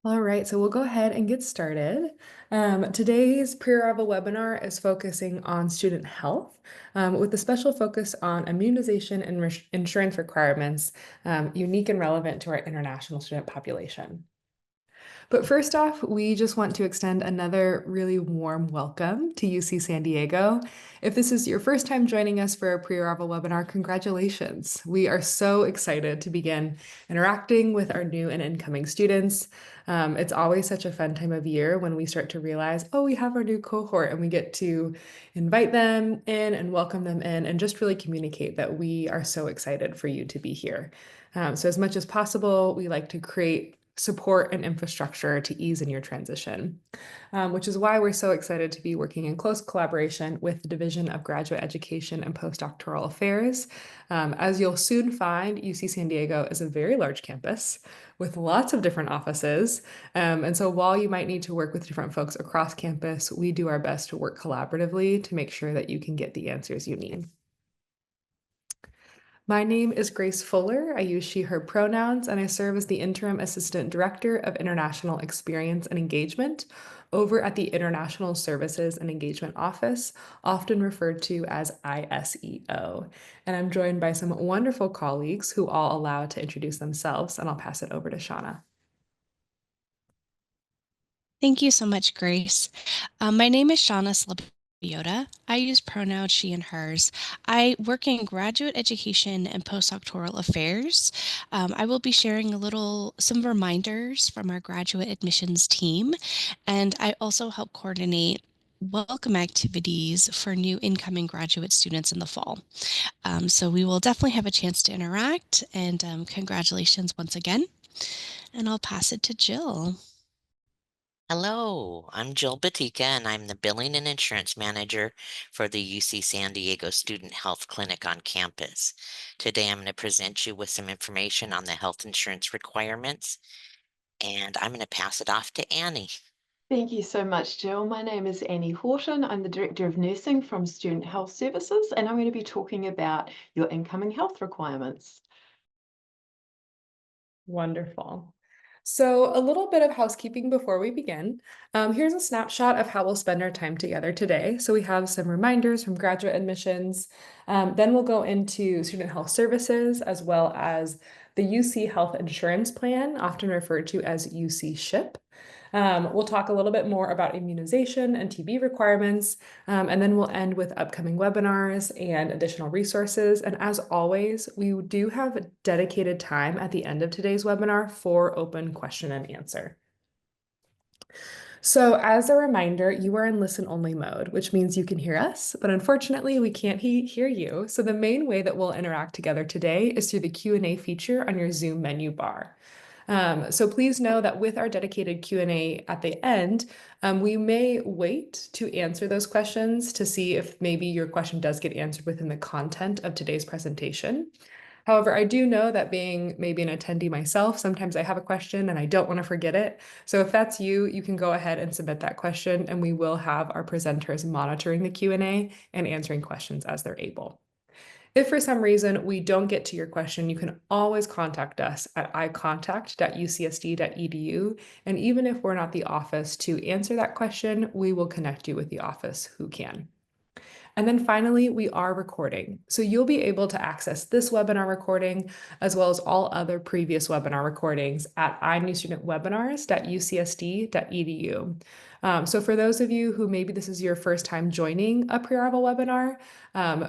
All right, so we'll go ahead and get started. Today's pre-arrival webinar is focusing on student health, with a special focus on immunization and insurance requirements, unique and relevant to our international student population. But first off, we just want to extend another really warm welcome to UC San Diego. If this is your first time joining us for a pre-arrival webinar, congratulations. We are so excited to begin interacting with our new and incoming students. It's always such a fun time of year when we start to realize, oh, we have our new cohort, and we get to invite them in and welcome them in and just really communicate that we are so excited for you to be here. So as much as possible, we like to create support and infrastructure to ease in your transition, which is why we're so excited to be working in close collaboration with the Division of Graduate Education and Postdoctoral Affairs. As you'll soon find, UC San Diego is a very large campus with lots of different offices. And so while you might need to work with different folks across campus, we do our best to work collaboratively to make sure that you can get the answers you need. My name is Grace Fuller. I use she, her pronouns, and I serve as the Interim Assistant Director of International Experience and Engagement over at the International Services and Engagement Office, often referred to as ISEO. And I'm joined by some wonderful colleagues who all allow to introduce themselves, and I'll pass it over to Shauna. Thank you so much, Grace. My name is Shauna Slabiota. I use pronouns she and hers. I work in graduate education and postdoctoral affairs. I will be sharing some reminders from our graduate admissions team, and I also help coordinate welcome activities for new incoming graduate students in the fall. So we will definitely have a chance to interact, and congratulations once again. And I'll pass it to Jill. Hello, I'm Jill Batika, and I'm the Billing and Insurance Manager for the UC San Diego Student Health Clinic on campus. Today, I'm going to present you with some information on the health insurance requirements, and I'm going to pass it off to Annie. Thank you so much, Jill. My name is Annie Horton. I'm the Director of Nursing from Student Health Services, and I'm going to be talking about your incoming health requirements. Wonderful. So a little bit of housekeeping before we begin. Here's a snapshot of how we'll spend our time together today. So we have some reminders from graduate admissions. Then we'll go into student health services as well as the UC Health Insurance Plan, often referred to as UCSHIP. We'll talk a little bit more about immunization and TB requirements, and then we'll end with upcoming webinars and additional resources. And as always, we do have dedicated time at the end of today's webinar for open question and answer. So as a reminder, you are in listen only mode, which means you can hear us, but unfortunately we can't hear you. So the main way that we'll interact together today is through the Q&A feature on your Zoom menu bar. So please know that with our dedicated Q&A at the end, we may wait to answer those questions to see if maybe your question does get answered within the content of today's presentation. However, I do know that being maybe an attendee myself, sometimes I have a question and I don't want to forget it. So if that's you, you can go ahead and submit that question, and we will have our presenters monitoring the Q&A and answering questions as they're able. If for some reason we don't get to your question, you can always contact us at icontact.ucsd.edu. And even if we're not the office to answer that question, we will connect you with the office who can. And then finally, we are recording. So you'll be able to access this webinar recording as well as all other previous webinar recordings at inewstudentwebinars.ucsd.edu. So for those of you who maybe this is your first time joining a pre-arrival webinar,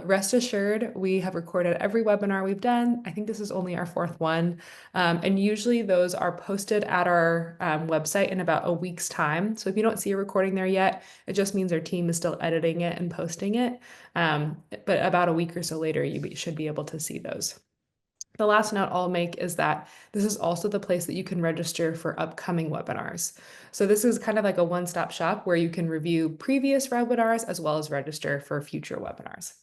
rest assured we have recorded every webinar we've done. I think this is only our fourth one. And usually those are posted at our website in about a week's time. So if you don't see a recording there yet, it just means our team is still editing it and posting it. But about a week or so later, you should be able to see those. The last note I'll make is that this is also the place that you can register for upcoming webinars. So this is kind of like a one-stop shop where you can review previous webinars as well as register for future webinars.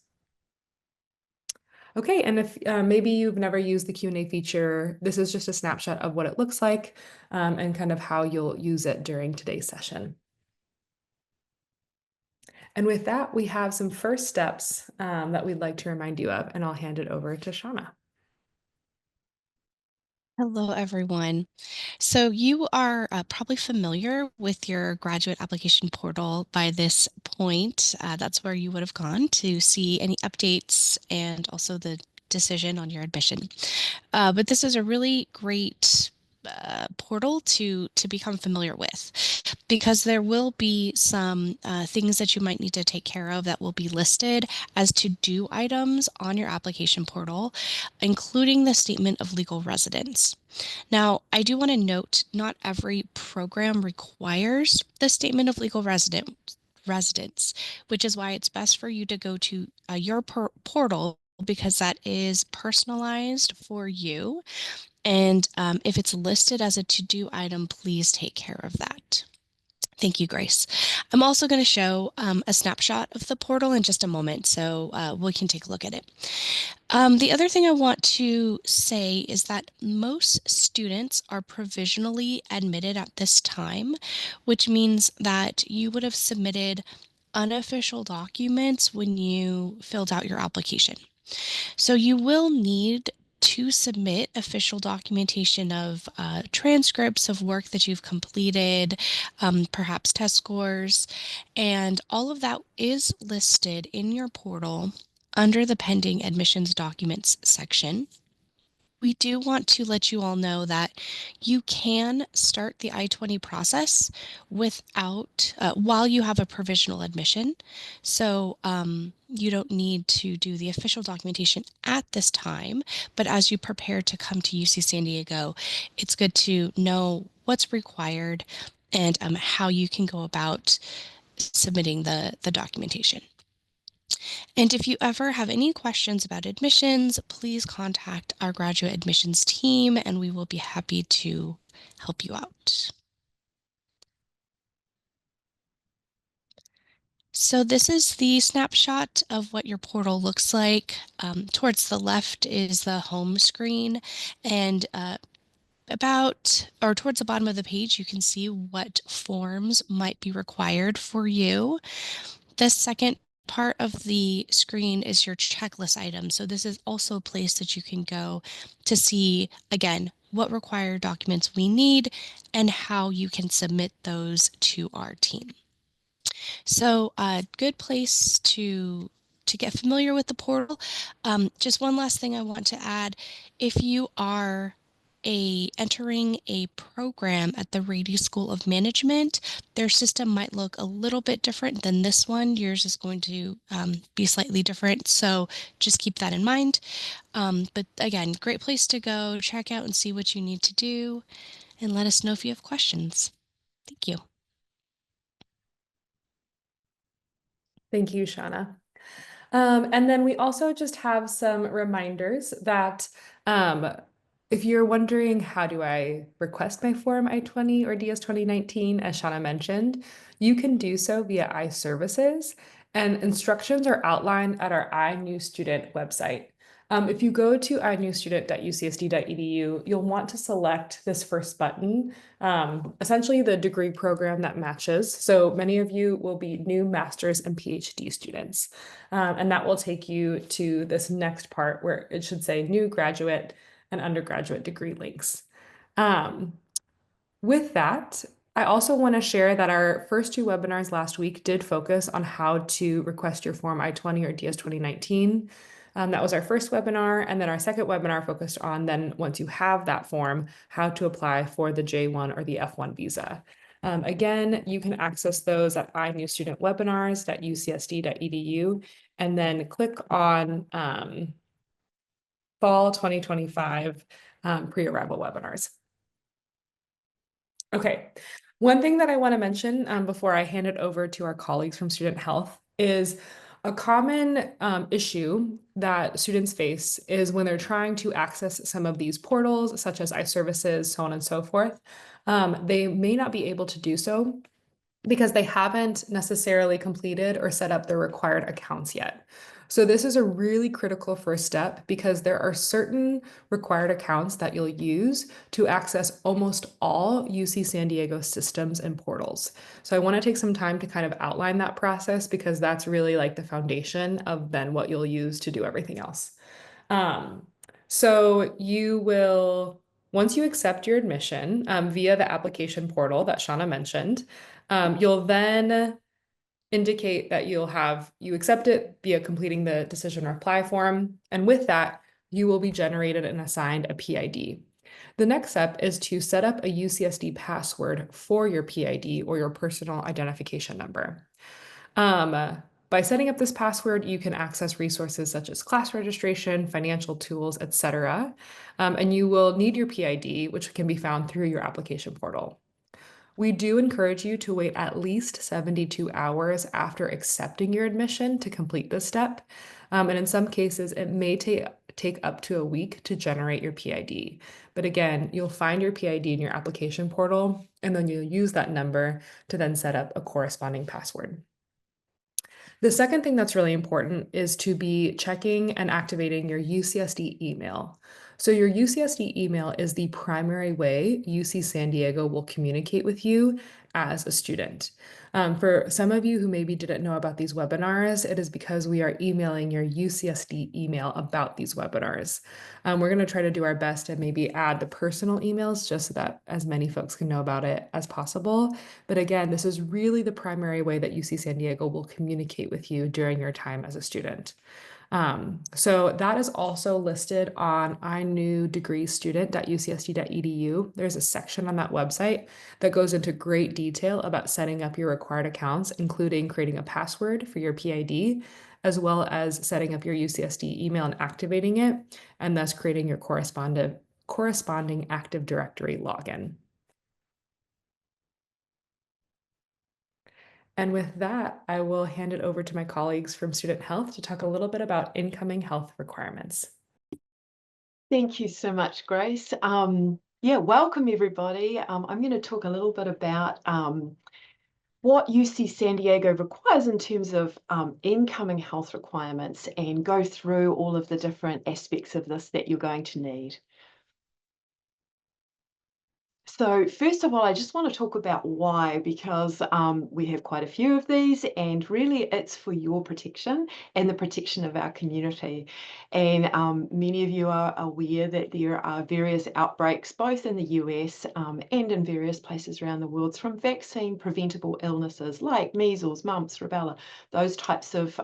Okay, and if maybe you've never used the Q&A feature, this is just a snapshot of what it looks like and kind of how you'll use it during today's session. And with that, we have some first steps that we'd like to remind you of, and I'll hand it over to Shauna. Hello, everyone. So you are probably familiar with your graduate application portal by this point. That's where you would have gone to see any updates and also the decision on your admission. But this is a really great portal to become familiar with because there will be some things that you might need to take care of that will be listed as to-do items on your application portal, including the statement of legal residence. Now, I do want to note not every program requires the statement of legal residence, which is why it's best for you to go to your portal because that is personalized for you. And if it's listed as a to-do item, please take care of that. Thank you, Grace. I'm also going to show a snapshot of the portal in just a moment, so we can take a look at it. The other thing I want to say is that most students are provisionally admitted at this time, which means that you would have submitted unofficial documents when you filled out your application. So you will need to submit official documentation of transcripts of work that you've completed, perhaps test scores, and all of that is listed in your portal under the pending admissions documents section. We do want to let you all know that you can start the I-20 process without, while you have a provisional admission. So you don't need to do the official documentation at this time, but as you prepare to come to UC San Diego, it's good to know what's required and how you can go about submitting the documentation. And if you ever have any questions about admissions, please contact our graduate admissions team and we will be happy to help you out. So this is the snapshot of what your portal looks like. Towards the left is the home screen, and towards the bottom of the page, you can see what forms might be required for you. The second part of the screen is your checklist item. So this is also a place that you can go to see, again, what required documents we need and how you can submit those to our team. So a good place to get familiar with the portal. Just one last thing I want to add. If you are entering a program at the Rady School of Management, their system might look a little bit different than this one. Yours is going to be slightly different, so just keep that in mind. But again, great place to go, check out and see what you need to do, and let us know if you have questions. Thank you. Thank you, Shauna. And then we also just have some reminders that if you're wondering how do I request my Form I-20 or DS 2019, as Shauna mentioned, you can do so via iServices, and instructions are outlined at our iNewStudent website. If you go to inewstudent.ucsd.edu, you'll want to select this first button, essentially the degree program that matches. So many of you will be new master's and PhD students, and that will take you to this next part where it should say new graduate and undergraduate degree links. With that, I also want to share that our first two webinars last week did focus on how to request your Form I-20 or DS 2019. That was our first webinar, and then our second webinar focused on then, once you have that form, how to apply for the J1 or the F1 visa. Again, you can access those at inewstudentwebinars.ucsd.edu, and then click on Fall 2025 pre-arrival webinars. Okay, one thing that I want to mention before I hand it over to our colleagues from Student Health is a common issue that students face is when they're trying to access some of these portals, such as iServices, so on and so forth. They may not be able to do so because they haven't necessarily completed or set up their required accounts yet. So this is a really critical first step because there are certain required accounts that you'll use to access almost all UC San Diego systems and portals. So I want to take some time to kind of outline that process because that's really like the foundation of then what you'll use to do everything else. So you will Once you accept your admission via the application portal that Shauna mentioned, you'll then indicate that you accept it via completing the decision reply form. And with that, you will be generated and assigned a PID. The next step is to set up a UCSD password for your PID or your personal identification number. By setting up this password, you can access resources such as class registration, financial tools, etc. And you will need your PID, which can be found through your application portal. We do encourage you to wait at least 72 hours after accepting your admission to complete this step. And in some cases, it may take up to a week to generate your PID. But again, you'll find your PID in your application portal, and then you'll use that number to then set up a corresponding password. The second thing that's really important is to be checking and activating your UCSD email. So your UCSD email is the primary way UC San Diego will communicate with you as a student. For some of you who maybe didn't know about these webinars, it is because we are emailing your UCSD email about these webinars. We're going to try to do our best to maybe add the personal emails just so that as many folks can know about it as possible. But again, this is really the primary way that UC San Diego will communicate with you during your time as a student. So that is also listed on inewdegreestudent.ucsd.edu. There's a section on that website that goes into great detail about setting up your required accounts, including creating a password for your PID, as well as setting up your UCSD email and activating it, and thus creating your corresponding Active Directory login. And with that, I will hand it over to my colleagues from Student Health to talk a little bit about incoming health requirements. Thank you so much, Grace. Welcome everybody. I'm going to talk a little bit about what UC San Diego requires in terms of incoming health requirements and go through all of the different aspects of this that you're going to need. So first of all, I just want to talk about why, because we have quite a few of these, and really it's for your protection and the protection of our community. And many of you are aware that there are various outbreaks, both in the US and in various places around the world, from vaccine preventable illnesses like measles, mumps, rubella, those types of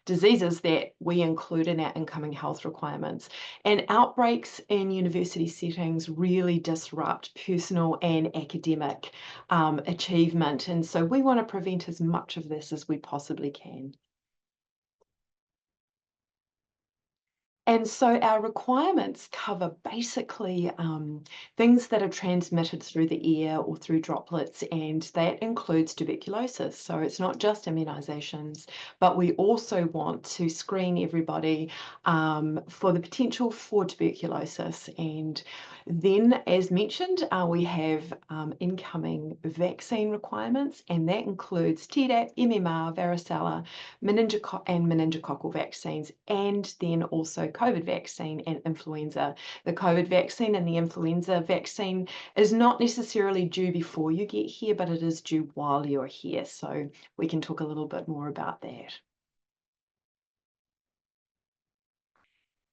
diseases that we include in our incoming health requirements. And outbreaks in university settings really disrupt personal and academic achievement. And so we want to prevent as much of this as we possibly can. And so our requirements cover basically things that are transmitted through the air or through droplets, and that includes tuberculosis. So it's not just immunizations, but we also want to screen everybody for the potential for tuberculosis. And then, as mentioned, we have incoming vaccine requirements, and that includes Tdap, MMR, varicella, meningococcal vaccines, and then also COVID vaccine and influenza. The COVID vaccine and the influenza vaccine is not necessarily due before you get here, but it is due while you're here. So we can talk a little bit more about that.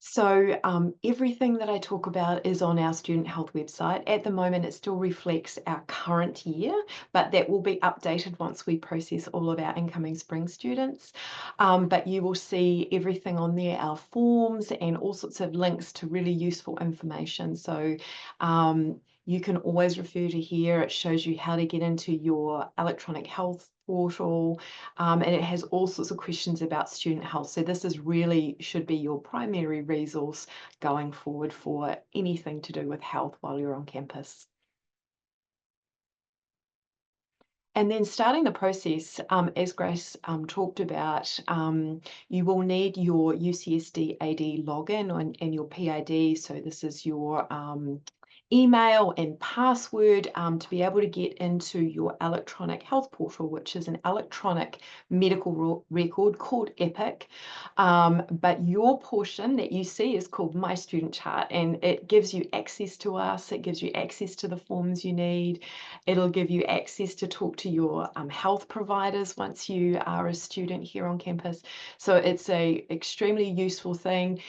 So everything that I talk about is on our student health website. At the moment, it still reflects our current year, but that will be updated once we process all of our incoming spring students. But you will see everything on there, our forms and all sorts of links to really useful information. So you can always refer to here. It shows you how to get into your electronic health portal, and it has all sorts of questions about student health. So this is really should be your primary resource going forward for anything to do with health while you're on campus. And then starting the process, as Grace talked about, you will need your UCSD AD login and your PID. So this is your email and password to be able to get into your electronic health portal, which is an electronic medical record called Epic. But your portion that you see is called My Student Chart, and it gives you access to us. It gives you access to the forms you need. It'll give you access to talk to your health providers once you are a student here on campus. So it's a extremely useful thing.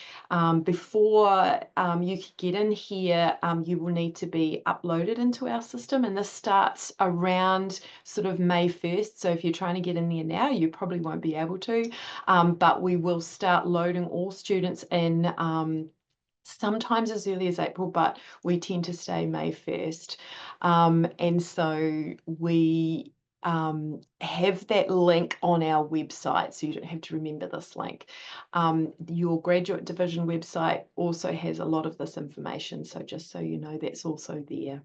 Before you can get in here, you will need to be uploaded into our system, and this starts around sort of May 1st. So if you're trying to get in there now, you probably won't be able to, but we will start loading all students in sometimes as early as April, but we tend to stay May 1st. And so we have that link on our website, so you don't have to remember this link. Your graduate division website also has a lot of this information, so just so you know, that's also there.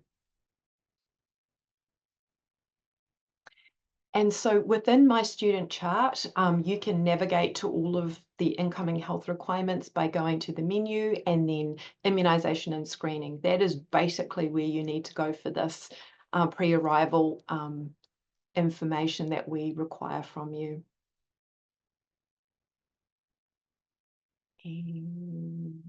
And so within My Student Chart, you can navigate to all of the incoming health requirements by going to the menu and then immunization and screening. That is basically where you need to go for this pre-arrival information that we require from you. And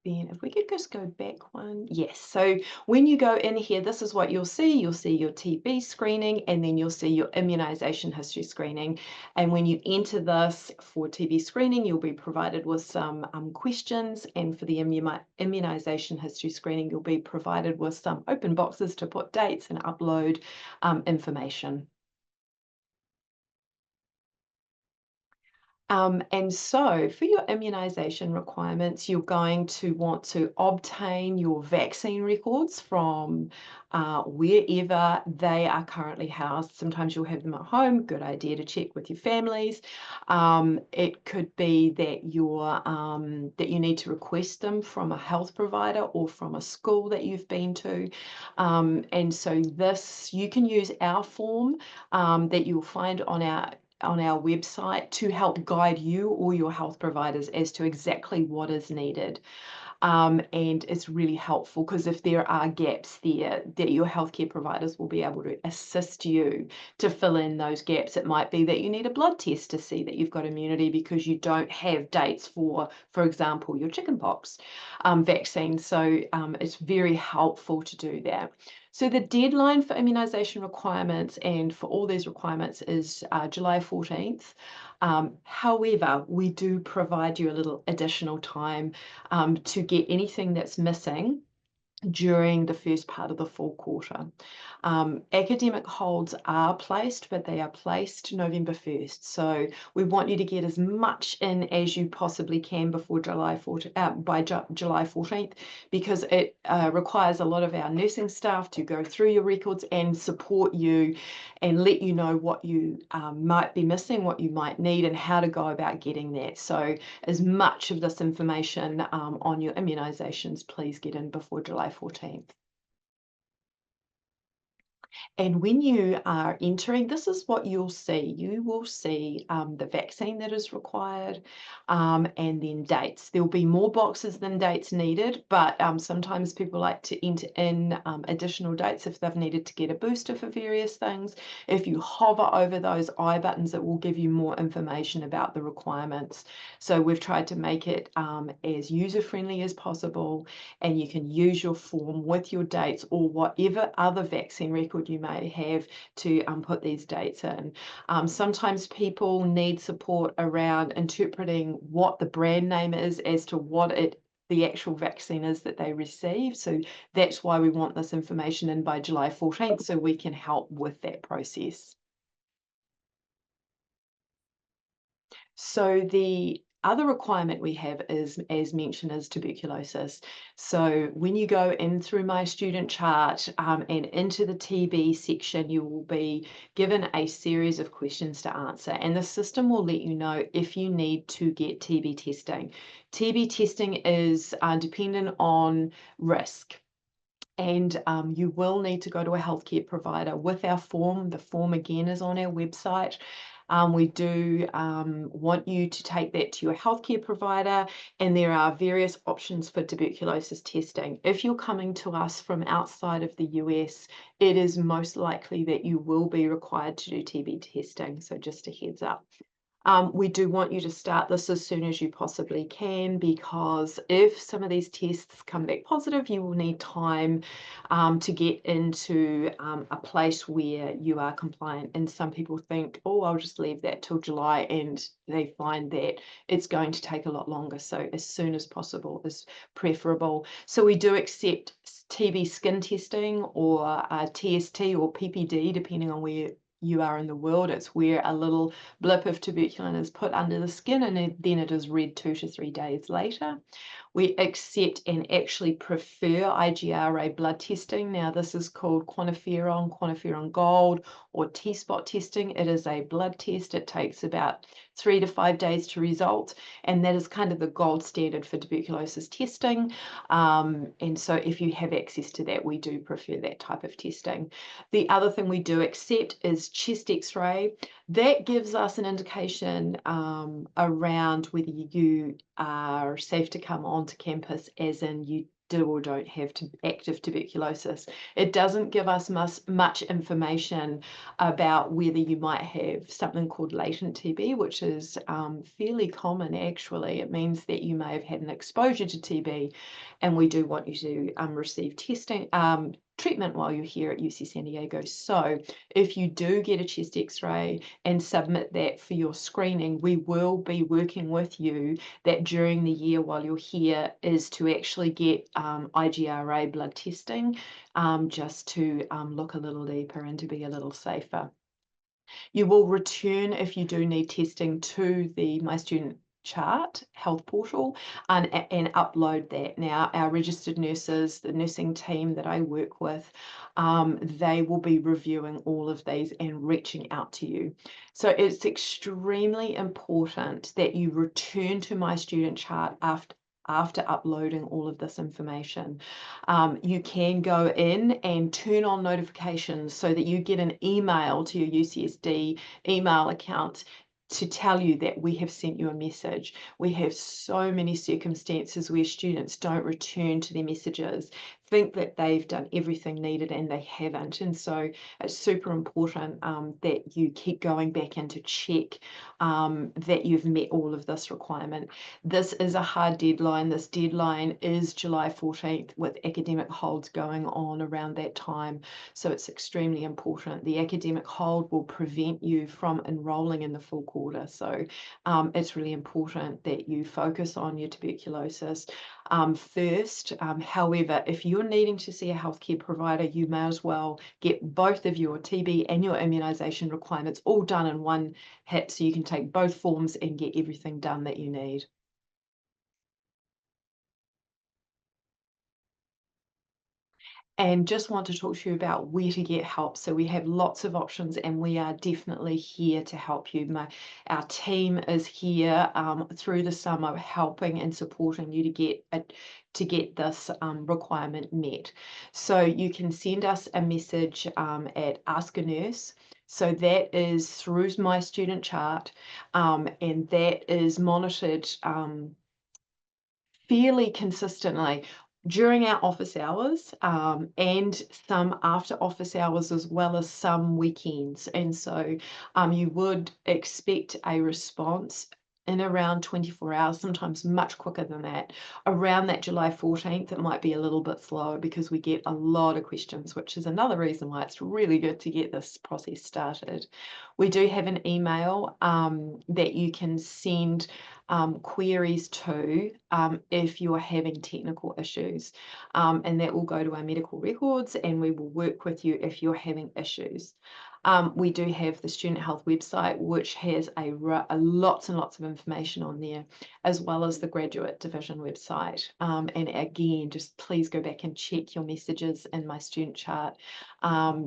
then if we could just go back one. Yes, so when you go in here, this is what you'll see. You'll see your TB screening, and then you'll see your immunization history screening. And when you enter this for TB screening, you'll be provided with some questions. And for the immunization history screening, you'll be provided with some open boxes to put dates and upload information. And so for your immunization requirements, you're going to want to obtain your vaccine records from wherever they are currently housed. Sometimes you'll have them at home. Good idea to check with your families. It could be that that you need to request them from a health provider or from a school that you've been to. And so this, you can use our form that you'll find on our website to help guide you or your health providers as to exactly what is needed. And it's really helpful because if there are gaps there, that your healthcare providers will be able to assist you to fill in those gaps. It might be that you need a blood test to see that you've got immunity because you don't have dates for example, your chickenpox vaccine. So it's very helpful to do that. So the deadline for immunization requirements and for all these requirements is July 14th. However, we do provide you a little additional time to get anything that's missing during the first part of the fall quarter. Academic holds are placed, but they are placed November 1st. So we want you to get as much in as you possibly can before July 14th, by July 14th, because it requires a lot of our nursing staff to go through your records and support you and let you know what you might be missing, what you might need, and how to go about getting that. So as much of this information on your immunizations, please get in before July 14th. And when you are entering, this is what you'll see. You will see the vaccine that is required and then dates. There'll be more boxes than dates needed, but sometimes people like to enter in additional dates if they've needed to get a booster for various things. If you hover over those I buttons, it will give you more information about the requirements. So we've tried to make it as user-friendly as possible, and you can use your form with your dates or whatever other vaccine record you may have to put these dates in. Sometimes people need support around interpreting what the brand name is as to what the actual vaccine is that they receive. So that's why we want this information in by July 14th, so we can help with that process. So the other requirement we have is, as mentioned, is tuberculosis. So when you go in through My Student Chart and into the TB section, you will be given a series of questions to answer, and the system will let you know if you need to get TB testing. TB testing is dependent on risk. And you will need to go to a healthcare provider with our form. The form again is on our website. We do want you to take that to your healthcare provider, and there are various options for tuberculosis testing. If you're coming to us from outside of the US, it is most likely that you will be required to do TB testing, so just a heads up. We do want you to start this as soon as you possibly can, because if some of these tests come back positive, you will need time to get into a place where you are compliant. And some people think, oh, I'll just leave that till July, and they find that it's going to take a lot longer. So as soon as possible is preferable. So we do accept TB skin testing, or TST or PPD, depending on where you are in the world. It's where a little blip of tuberculin is put under the skin, and then it is read 2 to 3 days later. We accept and actually prefer IGRA blood testing. Now, this is called quantiferon gold, or T-spot testing. It is a blood test. It takes about 3 to 5 days to result, and that is kind of the gold standard for tuberculosis testing. And so if you have access to that, we do prefer that type of testing. The other thing we do accept is chest x-ray. That gives us an indication around whether you are safe to come onto campus, as in you do or don't have active tuberculosis. It doesn't give us much information about whether you might have something called latent TB, which is fairly common actually. It means that you may have had an exposure to TB, and we do want you to receive testing treatment while you're here at UC San Diego. So if you do get a chest x-ray and submit that for your screening, we will be working with you that during the year while you're here is to actually get IGRA blood testing, just to look a little deeper and to be a little safer. You will return, if you do need testing, to the My Student Chart health portal and upload that. Now, our registered nurses, the nursing team that I work with, they will be reviewing all of these and reaching out to you. So it's extremely important that you return to My Student Chart after uploading all of this information. You can go in and turn on notifications so that you get an email to your UCSD email account to tell you that we have sent you a message. We have so many circumstances where students don't return to their messages, think that they've done everything needed, and they haven't. And so it's super important that you keep going back in to check that you've met all of this requirement. This is a hard deadline. This deadline is July 14th, with academic holds going on around that time. So it's extremely important. The academic hold will prevent you from enrolling in the full quarter. So it's really important that you focus on your tuberculosis first. However, if you're needing to see a healthcare provider, you may as well get both of your TB and your immunization requirements all done in one hit, so you can take both forms and get everything done that you need. And just want to talk to you about where to get help. So we have lots of options, and we are definitely here to help you. Our team is here through the summer, helping and supporting you to get this requirement met. So you can send us a message at Ask a Nurse. So that is through My Student Chart, and that is monitored fairly consistently during our office hours, and some after office hours, as well as some weekends. And so you would expect a response in around 24 hours, sometimes much quicker than that. Around that July 14th, it might be a little bit slower because we get a lot of questions, which is another reason why it's really good to get this process started. We do have an email that you can send queries to if you're having technical issues, and that will go to our medical records, and we will work with you if you're having issues. We do have the student health website, which has a lots and lots of information on there, as well as the graduate division website. And again, just please go back and check your messages in My Student Chart,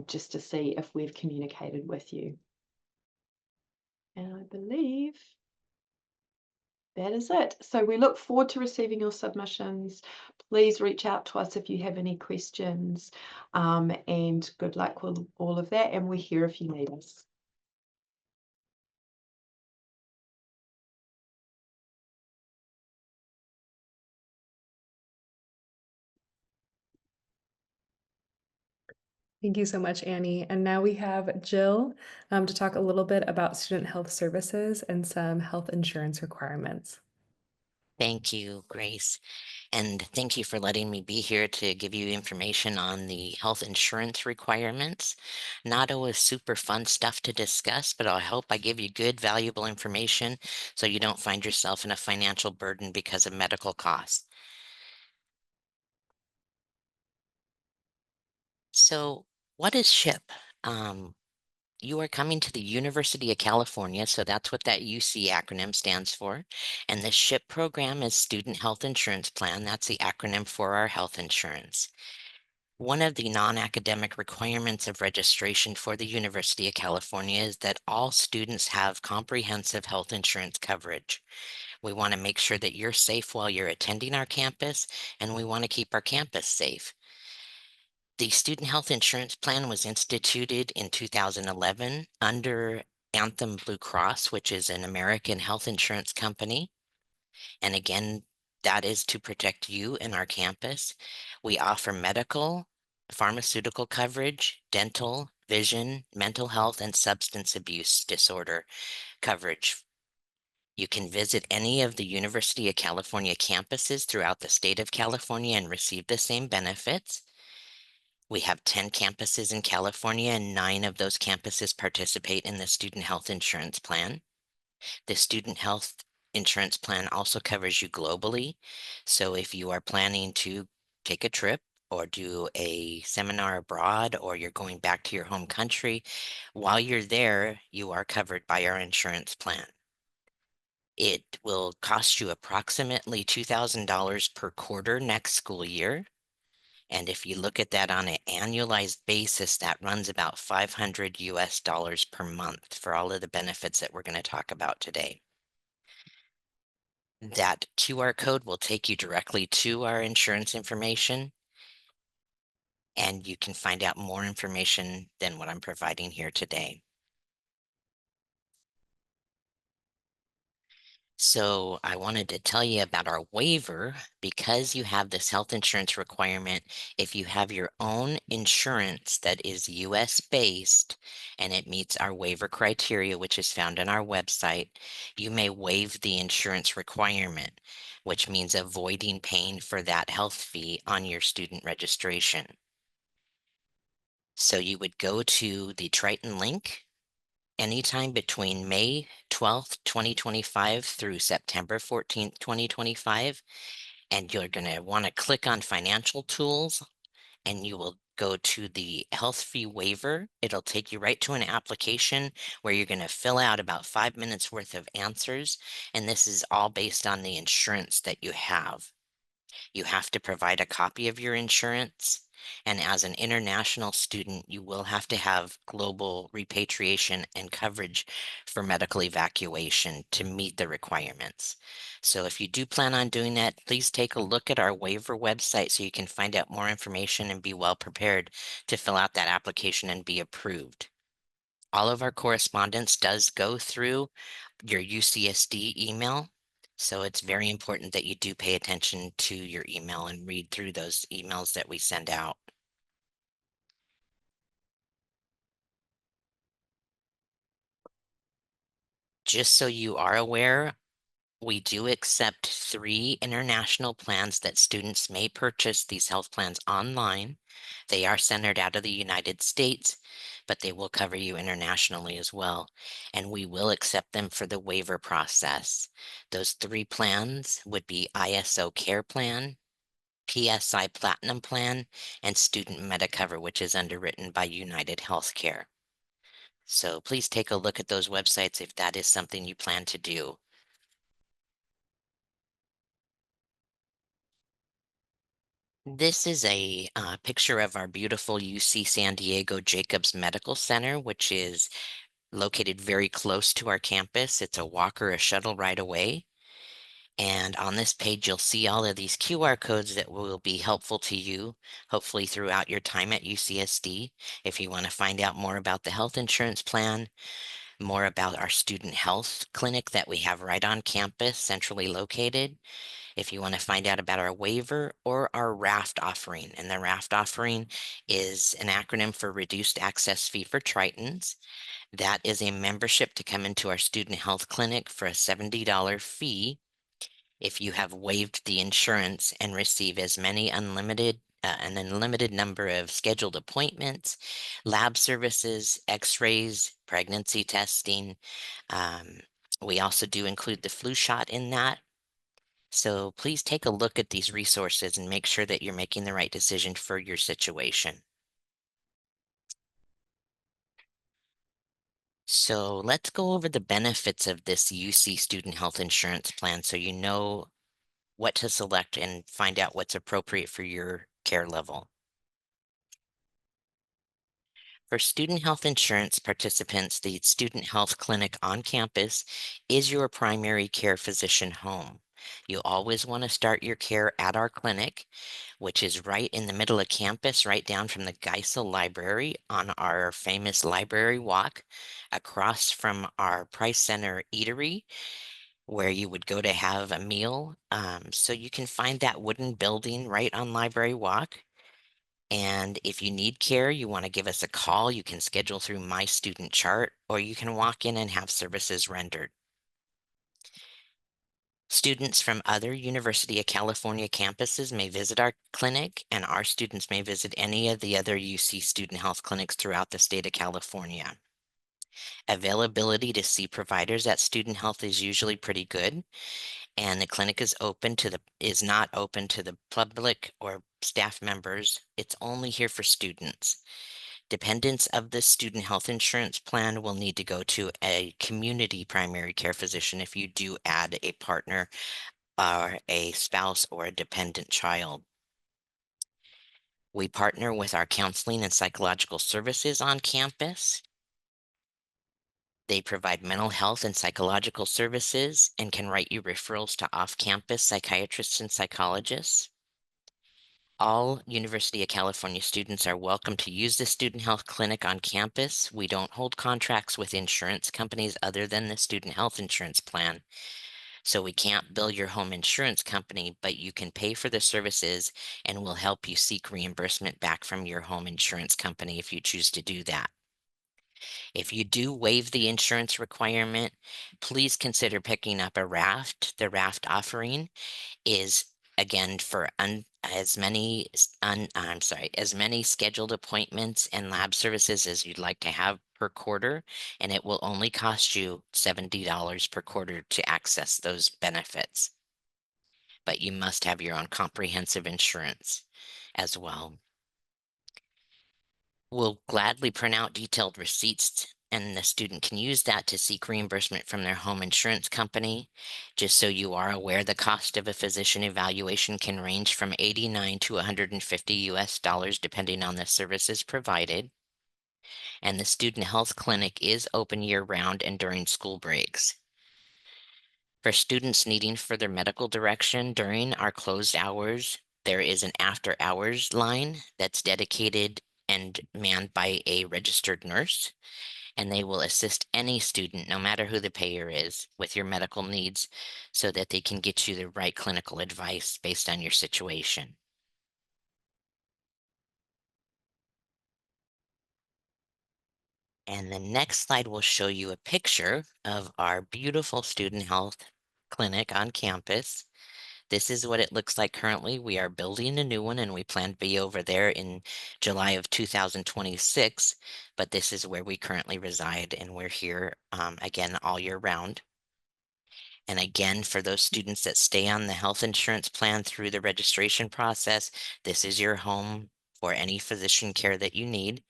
just to see if we've communicated with you. And I believe that is it. So we look forward to receiving your submissions. Please reach out to us if you have any questions, and good luck with all of that. And we're here if you need us. Thank you so much, Annie. And now we have Jill to talk a little bit about student health services and some health insurance requirements. Thank you, Grace. And thank you for letting me be here to give you information on the health insurance requirements. Not always super fun stuff to discuss, but I hope I give you good, valuable information so you don't find yourself in a financial burden because of medical costs. So, what is SHIP? You are coming to the University of California, so that's what that UC acronym stands for. And the SHIP program is Student Health Insurance Plan. That's the acronym for our health insurance. One of the non-academic requirements of registration for the University of California is that all students have comprehensive health insurance coverage. We want to make sure that you're safe while you're attending our campus, and we want to keep our campus safe. The Student Health Insurance Plan was instituted in 2011 under Anthem Blue Cross, which is an American health insurance company. And again, that is to protect you and our campus. We offer medical, pharmaceutical coverage, dental, vision, mental health, and substance abuse disorder coverage. You can visit any of the University of California campuses throughout the state of California and receive the same benefits. We have 10 campuses in California, and 9 of those campuses participate in the Student Health Insurance Plan. The Student Health Insurance Plan also covers you globally. So if you are planning to take a trip or do a seminar abroad, or you're going back to your home country, while you're there, you are covered by our insurance plan. It will cost you approximately $2,000 per quarter next school year. And if you look at that on an annualized basis, that runs about $500 per month for all of the benefits that we're going to talk about today. That QR code will take you directly to our insurance information, and you can find out more information than what I'm providing here today. So I wanted to tell you about our waiver. Because you have this health insurance requirement, if you have your own insurance that is US based and it meets our waiver criteria, which is found on our website, you may waive the insurance requirement, which means avoiding paying for that health fee on your student registration. So you would go to the Triton link anytime between May 12th, 2025 through September 14th, 2025. And you're going to want to click on financial tools, and you will go to the health fee waiver. It'll take you right to an application where you're going to fill out about 5 minutes worth of answers. And this is all based on the insurance that you have. You have to provide a copy of your insurance. And as an international student, you will have to have global repatriation and coverage for medical evacuation to meet the requirements. So if you do plan on doing that, please take a look at our waiver website so you can find out more information and be well prepared to fill out that application and be approved. All of our correspondence does go through your UCSD email. So it's very important that you do pay attention to your email and read through those emails that we send out. Just so you are aware, we do accept 3 international plans that students may purchase these health plans online. They are centered out of the United States, but they will cover you internationally as well. And we will accept them for the waiver process. Those 3 plans would be ISO Care Plan, PSI Platinum Plan, and Student Medicover, which is underwritten by United Healthcare. So please take a look at those websites if that is something you plan to do. This is a picture of our beautiful UC San Diego Jacobs Medical Center, which is located very close to our campus. It's a walk or a shuttle ride away. And on this page, you'll see all of these QR codes that will be helpful to you, hopefully throughout your time at UCSD. If you want to find out more about the health insurance plan, more about our student health clinic that we have right on campus, centrally located. if you want to find out about our waiver or our RAFT offering. And the RAFT offering is an acronym for Reduced Access Fee for Tritons. That is a membership to come into our student health clinic for a $70 fee if you have waived the insurance and receive an unlimited number of scheduled appointments, lab services, x-rays, pregnancy testing. We also do include the flu shot in that. So please take a look at these resources and make sure that you're making the right decision for your situation. So let's go over the benefits of this UC student health insurance plan so you know what to select and find out what's appropriate for your care level. For student health insurance participants, the student health clinic on campus is your primary care physician home. You always want to start your care at our clinic, which is right in the middle of campus, right down from the Geisel Library on our famous library walk, across from our Price Center eatery, where you would go to have a meal. So you can find that wooden building right on Library Walk. And if you need care, you want to give us a call, you can schedule through My Student Chart, or you can walk in and have services rendered. Students from other University of California campuses may visit our clinic, and our students may visit any of the other UC student health clinics throughout the state of California. Availability to see providers at student health is usually pretty good, and the clinic is not open to the public or staff members. It's only here for students. Dependents of the student health insurance plan will need to go to a community primary care physician if you do add a partner or a spouse or a dependent child. We partner with our counseling and psychological services on campus. They provide mental health and psychological services and can write you referrals to off-campus psychiatrists and psychologists. All University of California students are welcome to use the student health clinic on campus. We don't hold contracts with insurance companies other than the student health insurance plan. So we can't bill your home insurance company, but you can pay for the services and we'll help you seek reimbursement back from your home insurance company if you choose to do that. If you do waive the insurance requirement, please consider picking up a RAFT. The RAFT offering is again for as many scheduled appointments and lab services as you'd like to have per quarter, and it will only cost you $70 per quarter to access those benefits. But you must have your own comprehensive insurance as well. We'll gladly print out detailed receipts, and the student can use that to seek reimbursement from their home insurance company. Just so you are aware, the cost of a physician evaluation can range from $89 to $150 US depending on the services provided. And the student health clinic is open year-round and during school breaks. For students needing further medical direction during our closed hours, there is an after-hours line that's dedicated and manned by a registered nurse, and they will assist any student, no matter who the payer is, with your medical needs so that they can get you the right clinical advice based on your situation. And the next slide will show you a picture of our beautiful student health clinic on campus. This is what it looks like currently. We are building a new one and we plan to be over there in July of 2026, but this is where we currently reside and we're here again all year round. And again, for those students that stay on the health insurance plan through the registration process, this is your home for any physician care that you need.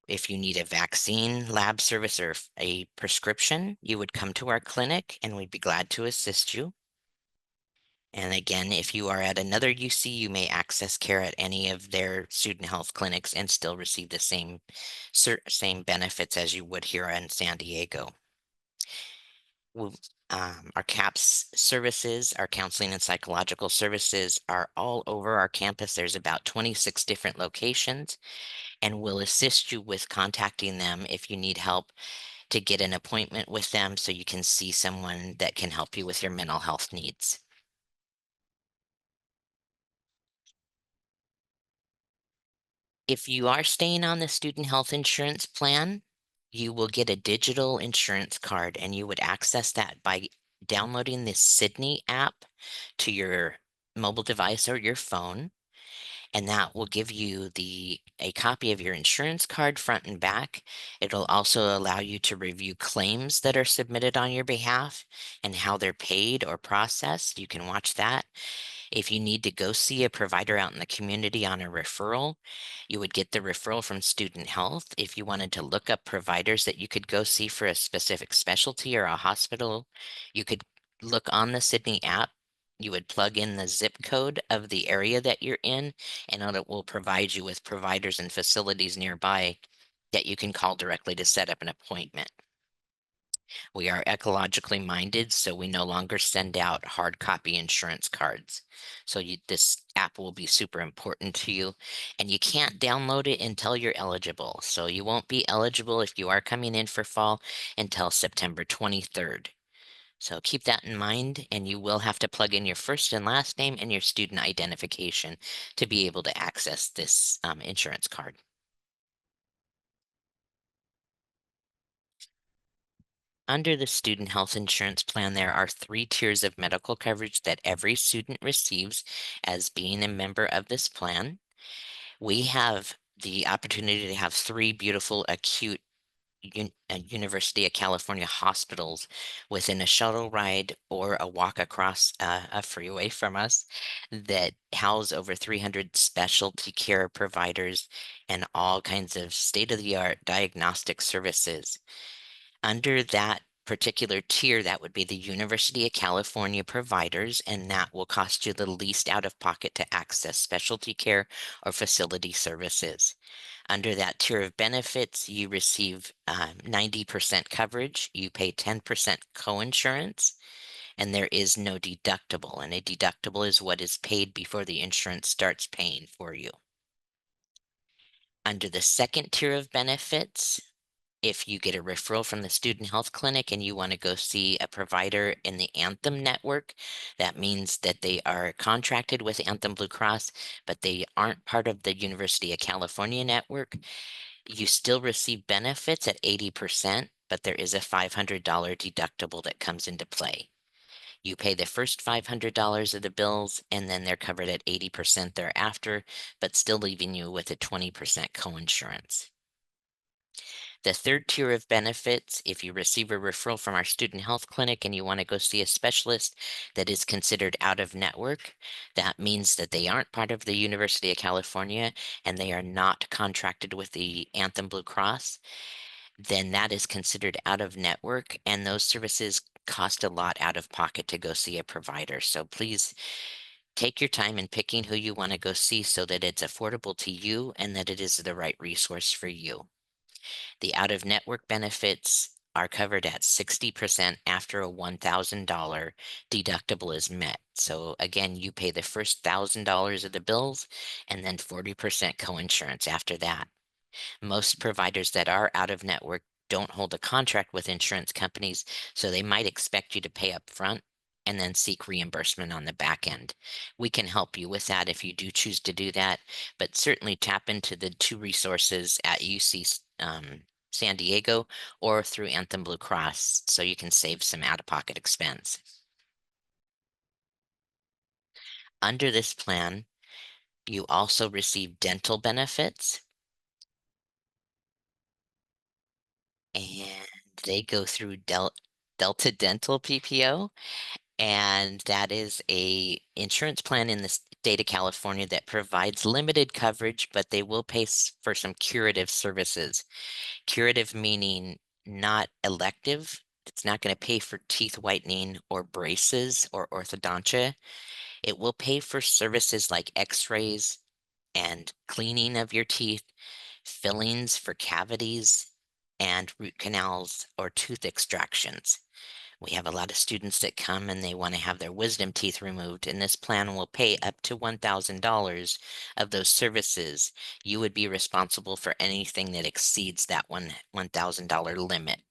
If you need a vaccine, lab service, or a prescription, you would come to our clinic and we'd be glad to assist you. And again, if you are at another UC, you may access care at any of their student health clinics and still receive the same benefits as you would here in San Diego. Our CAPS services, our counseling and psychological services are all over our campus. There's about 26 different locations, and we'll assist you with contacting them if you need help to get an appointment with them so you can see someone that can help you with your mental health needs. If you are staying on the student health insurance plan, you will get a digital insurance card, and you would access that by downloading the Sydney app to your mobile device or your phone. And that will give you a copy of your insurance card front and back. It'll also allow you to review claims that are submitted on your behalf and how they're paid or processed. You can watch that. If you need to go see a provider out in the community on a referral, you would get the referral from Student Health. If you wanted to look up providers that you could go see for a specific specialty or a hospital, you could look on the Sydney app. You would plug in the zip code of the area that you're in, and it will provide you with providers and facilities nearby that you can call directly to set up an appointment. We are ecologically minded, so we no longer send out hard copy insurance cards. So this app will be super important to you, and you can't download it until you're eligible. So you won't be eligible if you are coming in for fall until September 23rd. So keep that in mind, and you will have to plug in your first and last name and your student identification to be able to access this insurance card. Under the student health insurance plan, there are 3 tiers of medical coverage that every student receives as being a member of this plan. We have the opportunity to have 3 beautiful acute University of California hospitals within a shuttle ride or a walk across a freeway from us that house over 300 specialty care providers and all kinds of state-of-the-art diagnostic services. Under that particular tier, that would be the University of California providers, and that will cost you the least out of pocket to access specialty care or facility services. Under that tier of benefits, you receive 90% coverage, you pay 10% coinsurance, and there is no deductible. And a deductible is what is paid before the insurance starts paying for you. Under the second tier of benefits, if you get a referral from the student health clinic and you want to go see a provider in the Anthem network, that means that they are contracted with Anthem Blue Cross, but they aren't part of the University of California network. You still receive benefits at 80%, but there is a $500 deductible that comes into play. You pay the first $500 of the bills, and then they're covered at 80% thereafter, but still leaving you with a 20% coinsurance. The third tier of benefits, if you receive a referral from our student health clinic and you want to go see a specialist that is considered out of network, that means that they aren't part of the University of California and they are not contracted with the Anthem Blue Cross, then that is considered out of network, and those services cost a lot out of pocket to go see a provider. So please take your time in picking who you want to go see so that it's affordable to you and that it is the right resource for you. The out-of-network benefits are covered at 60% after a $1,000 deductible is met. So again, you pay the first $1,000 of the bills and then 40% coinsurance after that. Most providers that are out of network don't hold a contract with insurance companies, so they might expect you to pay up front and then seek reimbursement on the back end. We can help you with that if you do choose to do that, but certainly tap into the 2 resources at UC San Diego or through Anthem Blue Cross so you can save some out-of-pocket expense. Under this plan, you also receive dental benefits, and they go through Delta Dental PPO, and that is a insurance plan in the state of California that provides limited coverage, but they will pay for some curative services. Curative meaning not elective. It's not going to pay for teeth whitening or braces or orthodontia. It will pay for services like x-rays and cleaning of your teeth, fillings for cavities, and root canals or tooth extractions. We have a lot of students that come and they want to have their wisdom teeth removed, and this plan will pay up to $1,000 of those services. You would be responsible for anything that exceeds that $1,000 limit.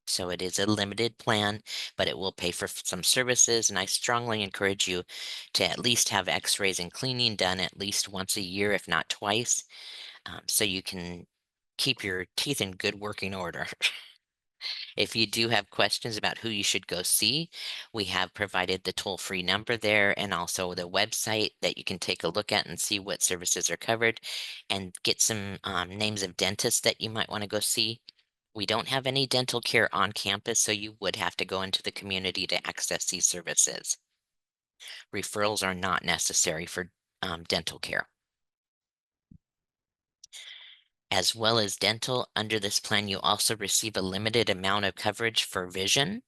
So it is a limited plan, but it will pay for some services, and I strongly encourage you to at least have x-rays and cleaning done at least once a year, if not twice. so you can keep your teeth in good working order. If you do have questions about who you should go see, we have provided the toll-free number there and also the website that you can take a look at and see what services are covered and get some names of dentists that you might want to go see. We don't have any dental care on campus, so you would have to go into the community to access these services. Referrals are not necessary for dental care. As well as dental, under this plan, you also receive a limited amount of coverage for vision.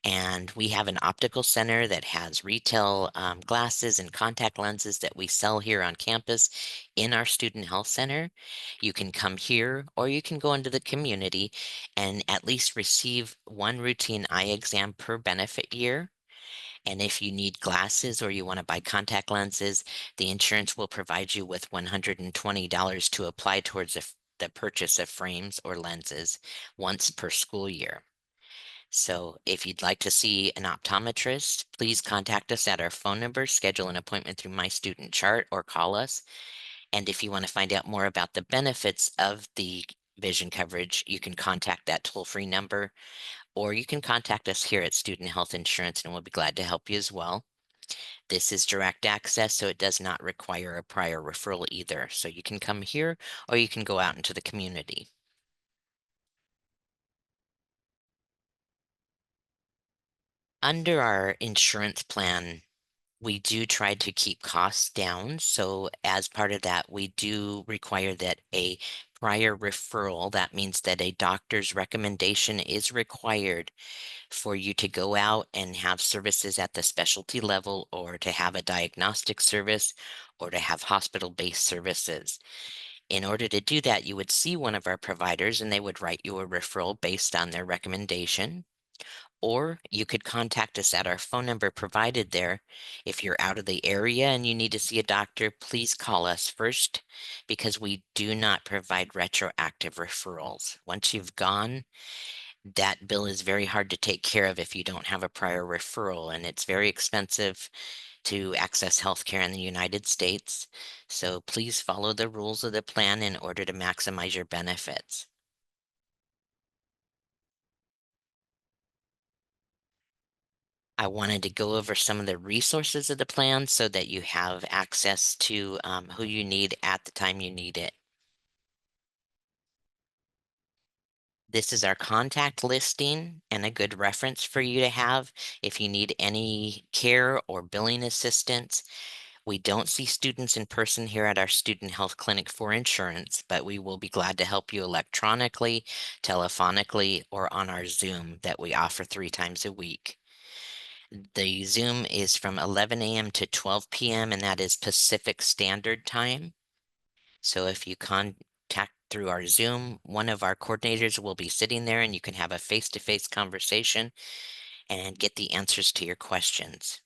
And we have an optical center that has retail glasses and contact lenses that we sell here on campus in our student health center. You can come here or you can go into the community and at least receive one routine eye exam per benefit year. And if you need glasses or you want to buy contact lenses, the insurance will provide you with $120 to apply towards the purchase of frames or lenses once per school year. So if you'd like to see an optometrist, please contact us at our phone number, schedule an appointment through My Student Chart, or call us. And if you want to find out more about the benefits of the vision coverage, you can contact that toll-free number, or you can contact us here at Student Health Insurance, and we'll be glad to help you as well. This is direct access, so it does not require a prior referral either. So you can come here, or you can go out into the community. Under our insurance plan, we do try to keep costs down. So as part of that, we do require that a prior referral, that means that a doctor's recommendation is required for you to go out and have services at the specialty level, or to have a diagnostic service, or to have hospital-based services. In order to do that, you would see one of our providers and they would write you a referral based on their recommendation. Or you could contact us at our phone number provided there. If you're out of the area and you need to see a doctor, please call us first, because we do not provide retroactive referrals. Once you've gone, that bill is very hard to take care of if you don't have a prior referral, and it's very expensive to access healthcare in the United States. So please follow the rules of the plan in order to maximize your benefits. I wanted to go over some of the resources of the plan so that you have access to who you need at the time you need it. This is our contact listing and a good reference for you to have if you need any care or billing assistance. We don't see students in person here at our student health clinic for insurance, but we will be glad to help you electronically, telephonically, or on our Zoom that we offer 3 times a week. The Zoom is from 11 a.m. to 12 p.m., and that is Pacific Standard Time. So if you contact through our Zoom, one of our coordinators will be sitting there and you can have a face-to-face conversation and get the answers to your questions.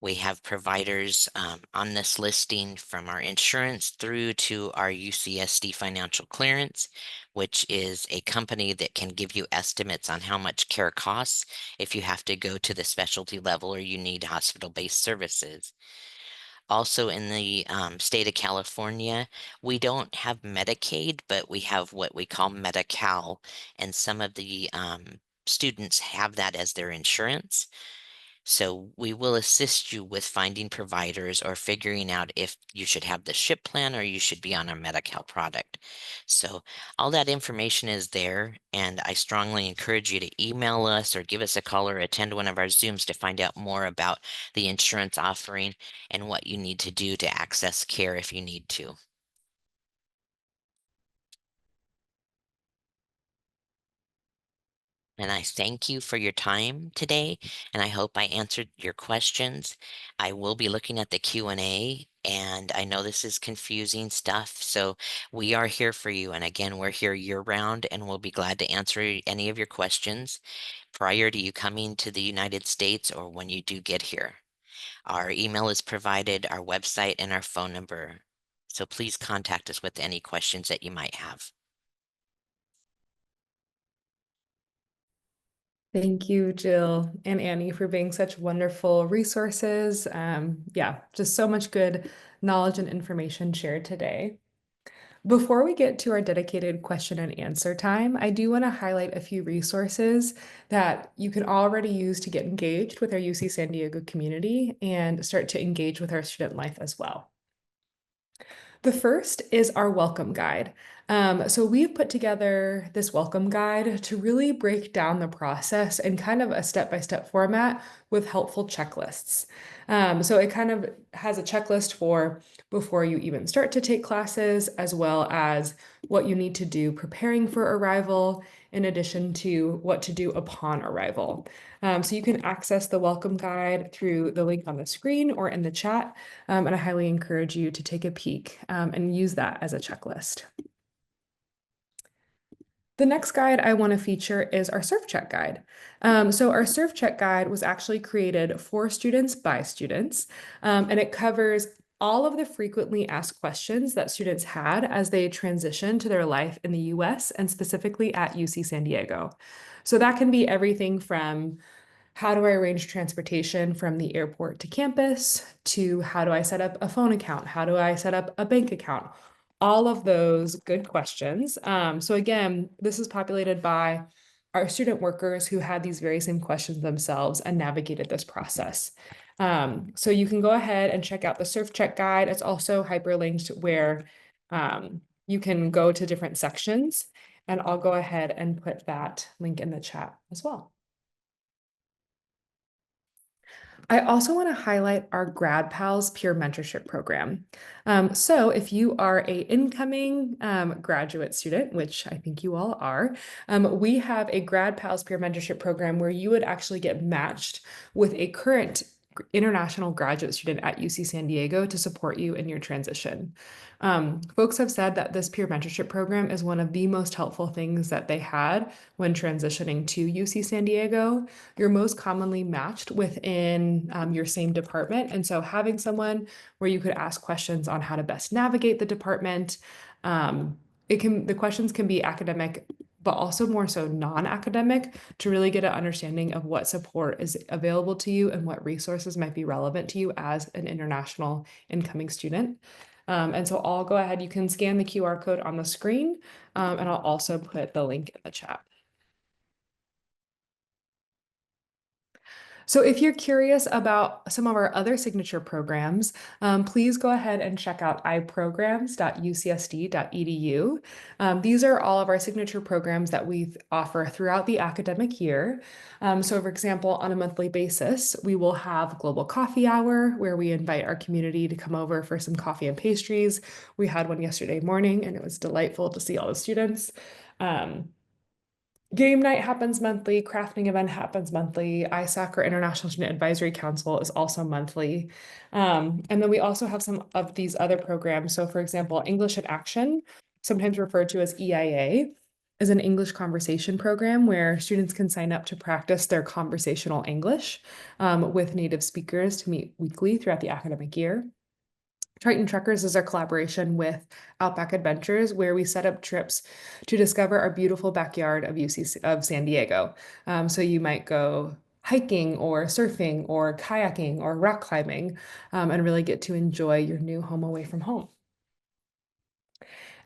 We have providers on this listing from our insurance through to our UCSD financial clearance, which is a company that can give you estimates on how much care costs if you have to go to the specialty level or you need hospital-based services. Also in the state of California, we don't have Medicaid, but we have what we call Medi-Cal, and some of the students have that as their insurance. So we will assist you with finding providers or figuring out if you should have the SHIP plan or you should be on a Medi-Cal product. So all that information is there, and I strongly encourage you to email us or give us a call or attend one of our Zooms to find out more about the insurance offering and what you need to do to access care if you need to. And I thank you for your time today, and I hope I answered your questions. I will be looking at the Q&A, and I know this is confusing stuff, so we are here for you. And again, we're here year-round, and we'll be glad to answer any of your questions prior to you coming to the United States or when you do get here. Our email is provided, our website, and our phone number. So please contact us with any questions that you might have. Thank you, Jill and Annie, for being such wonderful resources. Yeah, just so much good knowledge and information shared today. Before we get to our dedicated question and answer time, I do want to highlight a few resources that you can already use to get engaged with our UC San Diego community and start to engage with our student life as well. The first is our welcome guide. So we've put together this welcome guide to really break down the process in kind of a step-by-step format with helpful checklists. So it kind of has a checklist for before you even start to take classes, as well as what you need to do preparing for arrival, in addition to what to do upon arrival. So you can access the welcome guide through the link on the screen or in the chat, and I highly encourage you to take a peek and use that as a checklist. The next guide I want to feature is our Surf Check guide. So our Surf Check guide was actually created for students by students, and it covers all of the frequently asked questions that students had as they transition to their life in the US and specifically at UC San Diego. So that can be everything from how do I arrange transportation from the airport to campus, to how do I set up a phone account? How do I set up a bank account? All of those good questions. So again, this is populated by our student workers who had these very same questions themselves and navigated this process. So you can go ahead and check out the Surf Check guide. It's also hyperlinked where you can go to different sections, and I'll go ahead and put that link in the chat as well. I also want to highlight our Grad Pals peer mentorship program. So if you are an incoming graduate student, which I think you all are, we have a Grad Pals peer mentorship program where you would actually get matched with a current international graduate student at UC San Diego to support you in your transition. Folks have said that this peer mentorship program is one of the most helpful things that they had when transitioning to UC San Diego. You're most commonly matched within your same department. And so having someone where you could ask questions on how to best navigate the department, the questions can be academic, but also more so non-academic, to really get an understanding of what support is available to you and what resources might be relevant to you as an international incoming student. And so I'll go ahead, you can scan the QR code on the screen, and I'll also put the link in the chat. So if you're curious about some of our other signature programs, please go ahead and check out iprograms.ucsd.edu. These are all of our signature programs that we offer throughout the academic year. So for example, on a monthly basis, we will have Global Coffee Hour, where we invite our community to come over for some coffee and pastries. We had one yesterday morning, and it was delightful to see all the students. Game night happens monthly, crafting event happens monthly, ISAC or International Student Advisory Council is also monthly. And then we also have some of these other programs. So for example, English in Action, sometimes referred to as EIA, is an English conversation program where students can sign up to practice their conversational English with native speakers to meet weekly throughout the academic year. Triton Trekkers is our collaboration with Outback Adventures, where we set up trips to discover our beautiful backyard of UC San Diego. So you might go hiking or surfing or kayaking or rock climbing, and really get to enjoy your new home away from home.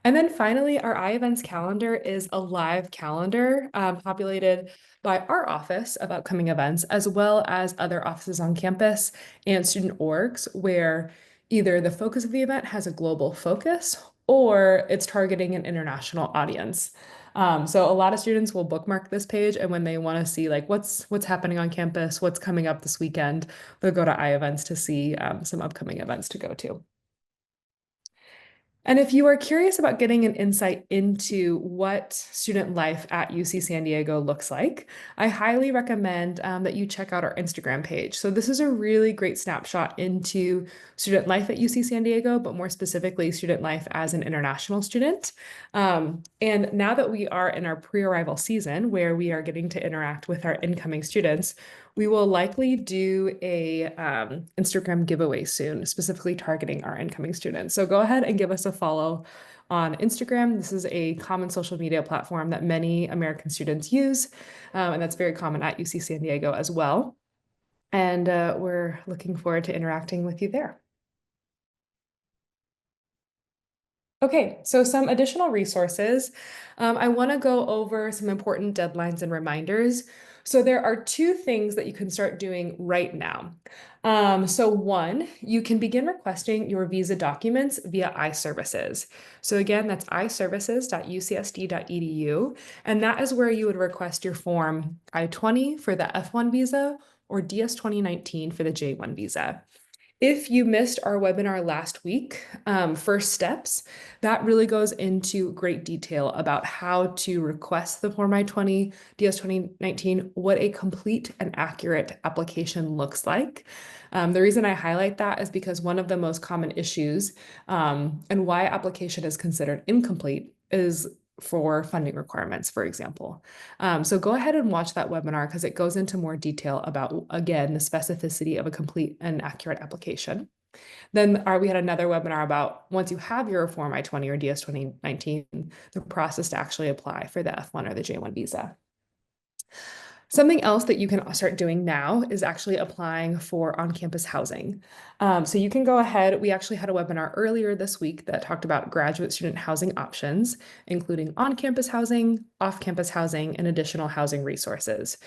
And then finally, our iEvents calendar is a live calendar populated by our office of upcoming events, as well as other offices on campus and student orgs, where either the focus of the event has a global focus or it's targeting an international audience. So a lot of students will bookmark this page, and when they want to see like what's happening on campus, what's coming up this weekend, they'll go to iEvents to see some upcoming events to go to. And if you are curious about getting an insight into what student life at UC San Diego looks like, I highly recommend that you check out our Instagram page. So this is a really great snapshot into student life at UC San Diego, but more specifically, student life as an international student. And now that we are in our pre-arrival season, where we are getting to interact with our incoming students, we will likely do a Instagram giveaway soon, specifically targeting our incoming students. So go ahead and give us a follow on Instagram. This is a common social media platform that many American students use, and that's very common at UC San Diego as well. And we're looking forward to interacting with you there. Okay, so some additional resources. I want to go over some important deadlines and reminders. So there are two things that you can start doing right now. So one, you can begin requesting your visa documents via iServices. So again, that's iservices.ucsd.edu, and that is where you would request your form I-20 for the F1 visa or DS 2019 for the J1 visa. If you missed our webinar last week, First Steps, that really goes into great detail about how to request the Form I-20 DS 2019, what a complete and accurate application looks like. The reason I highlight that is because one of the most common issues and why application is considered incomplete is for funding requirements, for example. So go ahead and watch that webinar because it goes into more detail about, again, the specificity of a complete and accurate application. Then we had another webinar about once you have your Form I-20 or DS 2019, the process to actually apply for the F1 or the J1 visa. Something else that you can start doing now is actually applying for on-campus housing. So you can go ahead. We actually had a webinar earlier this week that talked about graduate student housing options, including on-campus housing, off-campus housing, and additional housing resources.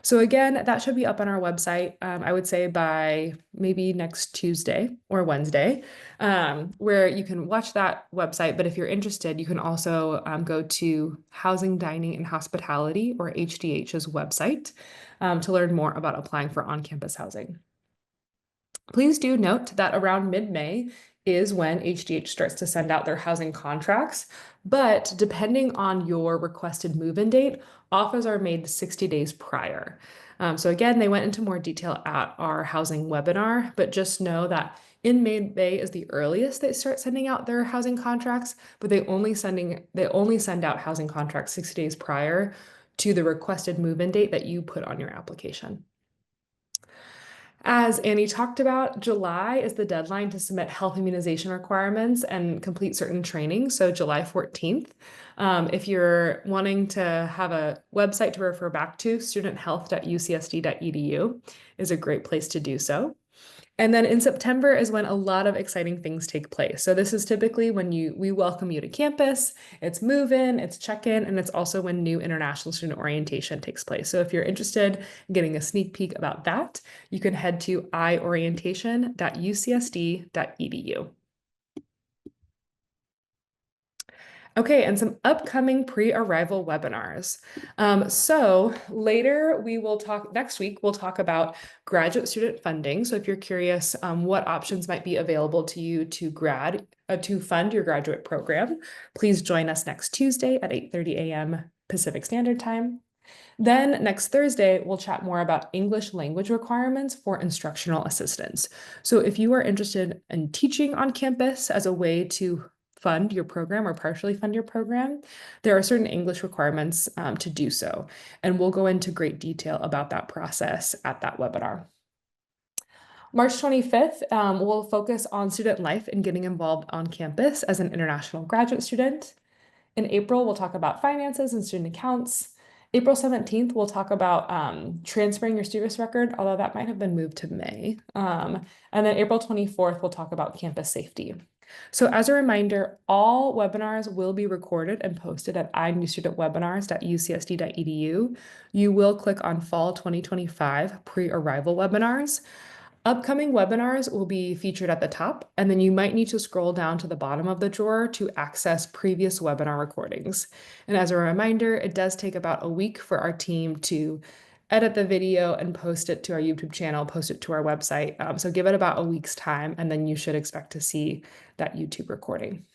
So again, that should be up on our website, I would say by maybe next Tuesday or Wednesday, where you can watch that website. But if you're interested, you can also go to Housing, Dining, and Hospitality, or HDH's website, to learn more about applying for on-campus housing. Please do note that around mid-May is when HDH starts to send out their housing contracts, but depending on your requested move-in date, offers are made 60 days prior. So again, they went into more detail at our housing webinar, but just know that in mid-May is the earliest they start sending out their housing contracts, but they only send out housing contracts 60 days prior to the requested move-in date that you put on your application. As Annie talked about, July is the deadline to submit health immunization requirements and complete certain training, so July 14th. If you're wanting to have a website to refer back to, studenthealth.ucsd.edu is a great place to do so. And then in September is when a lot of exciting things take place. So this is typically when we welcome you to campus, it's move-in, it's check-in, and it's also when new international student orientation takes place. So if you're interested in getting a sneak peek about that, you can head to iorientation.ucsd.edu. Okay, and some upcoming pre-arrival webinars. So later next week, we'll talk about graduate student funding. So if you're curious what options might be available to you to fund your graduate program, please join us next Tuesday at 8:30 a.m. Pacific Standard Time. Then next Thursday, we'll chat more about English language requirements for instructional assistants. So if you are interested in teaching on campus as a way to fund your program or partially fund your program, there are certain English requirements to do so. And we'll go into great detail about that process at that webinar. March 25th, we'll focus on student life and getting involved on campus as an international graduate student. In April, we'll talk about finances and student accounts. April 17th, we'll talk about transferring your student record, although that might have been moved to May. And then April 24th, we'll talk about campus safety. So as a reminder, all webinars will be recorded and posted at inewstudentwebinars.ucsd.edu. You will click on Fall 2025 Pre-Arrival Webinars. Upcoming webinars will be featured at the top, and then you might need to scroll down to the bottom of the drawer to access previous webinar recordings. And as a reminder, it does take about a week for our team to edit the video and post it to our YouTube channel, post it to our website. So give it about a week's time, and then you should expect to see that YouTube recording.